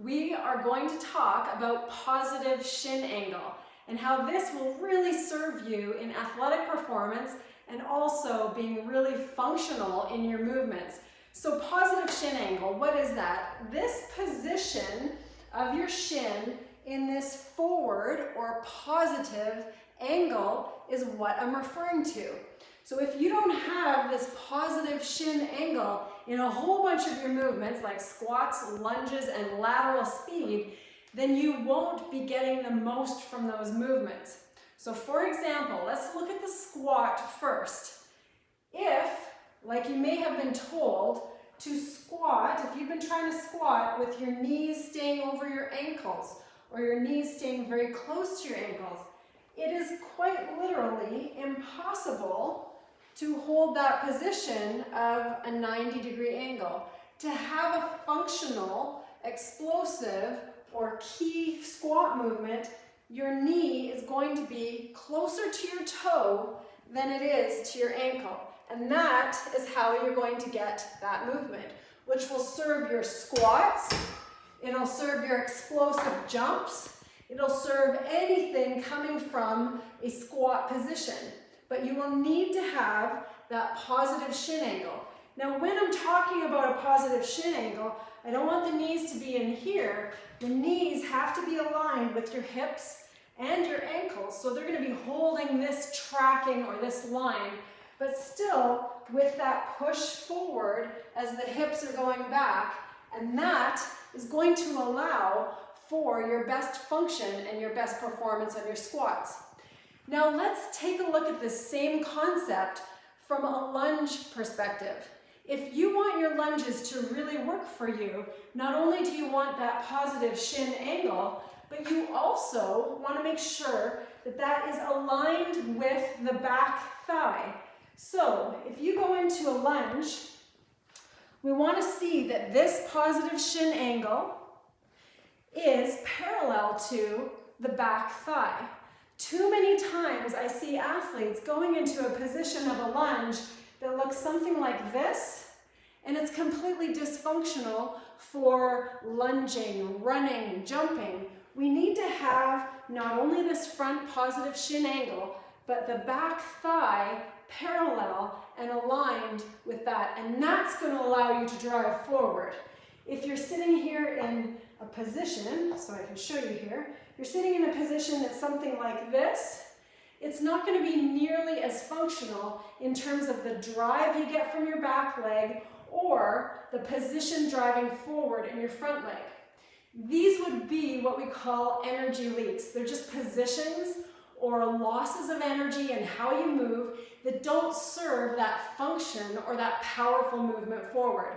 we are going to talk about positive shin angle and how this will really serve you in athletic performance and also being really functional in your movements. So positive shin angle, what is that? This position of your shin in this forward or positive angle is what I'm referring to. So if you don't have this positive shin angle in a whole bunch of your movements like squats, lunges, and lateral speed, then you won't be getting the most from those movements. So for example, let's look at the squat first. If, like you may have been told, to squat, if you've been trying to squat with your knees staying over your ankles or your knees staying very close to your ankles, it is quite literally impossible to hold that position of a 90-degree angle. To have a functional, explosive, or key squat movement, your knee is going to be closer to your toe than it is to your ankle. And that is how you're going to get that movement, which will serve your squats, it'll serve your explosive jumps, it'll serve anything coming from a squat position. But you will need to have that positive shin angle. Now when I'm talking about a positive shin angle, I don't want the knees to be in here. The knees have to be aligned with your hips and your ankles. So they're going to be holding this tracking or this line, but still with that push forward as the hips are going back. And that is going to allow for your best function and your best performance on your squats. Now let's take a look at this same concept from a lunge perspective. If you want your lunges to really work for you, not only do you want that positive shin angle, but you also want to make sure that that is aligned with the back thigh. So if you go into a lunge, we want to see that this positive shin angle is parallel to the back thigh. Too many times I see athletes going into a position of a lunge that looks something like this, and it's completely dysfunctional for lunging, running, jumping. We need to have not only this front positive shin angle, but the back thigh parallel and aligned with that, and that's going to allow you to drive forward. If you're sitting here in a position, so I can show you here, you're sitting in a position that's something like this, it's not going to be nearly as functional in terms of the drive you get from your back leg or the position driving forward in your front leg. These would be what we call energy leaks. They're just positions or losses of energy in how you move that don't serve that function or that powerful movement forward.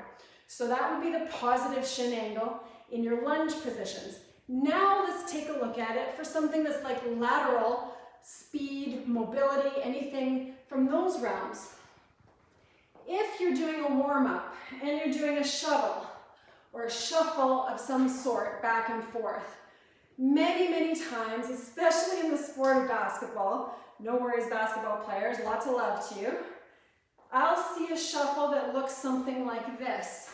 So that would be the positive shin angle in your lunge positions. Now let's take a look at it for something that's like lateral, speed, mobility, anything from those realms. If you're doing a warm-up and you're doing a shuttle or a shuffle of some sort back and forth, many times, especially in the sport of basketball, no worries basketball players, lots of love to you, I'll see a shuffle that looks something like this.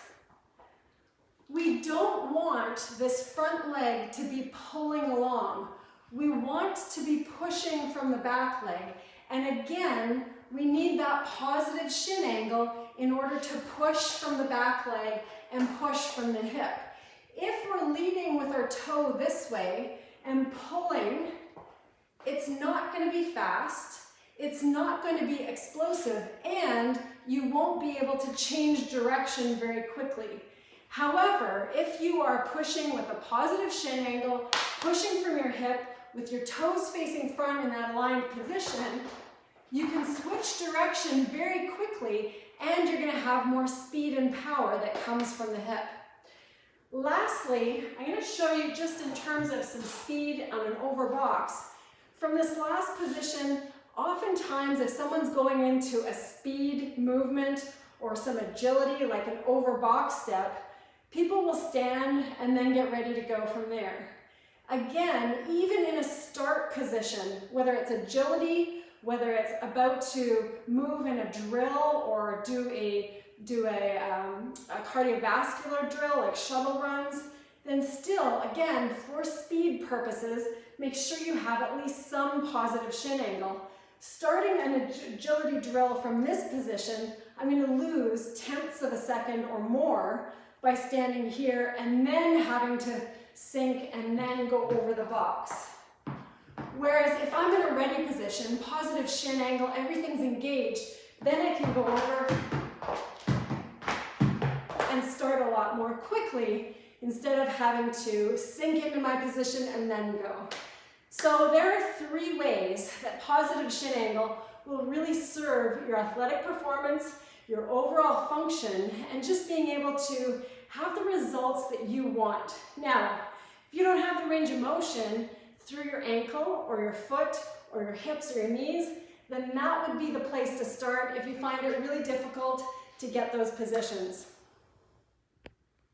We don't want this front leg to be pulling along. We want to be pushing from the back leg. And again, we need that positive shin angle in order to push from the back leg and push from the hip. If we're leading with our toe this way and pulling, it's not going to be fast, it's not going to be explosive, and you won't be able to change direction very quickly. However, if you are pushing with a positive shin angle, pushing from your hip with your toes facing front in that aligned position, you can switch direction very quickly and you're going to have more speed and power that comes from the hip. Lastly, I'm going to show you just in terms of some speed on an over box. From this last position, oftentimes if someone's going into a speed movement or some agility like an over box step, people will stand and then get ready to go from there. Again, even in a start position, whether it's agility, whether it's about to move in a drill or do a cardiovascular drill like shuttle runs, then still, again, for speed purposes, make sure you have at least some positive shin angle. Starting an agility drill from this position, I'm going to lose tenths of a second or more by standing here and then having to sink and then go over the box. Whereas if I'm in a ready position, positive shin angle, everything's engaged, then I can go over and start a lot more quickly instead of having to sink into my position and then go. So there are 3 ways that positive shin angle will really serve your athletic performance, your overall function, and just being able to have the results that you want. Now, if you don't have the range of motion through your ankle or your foot or your hips or your knees, then that would be the place to start if you find it really difficult to get those positions.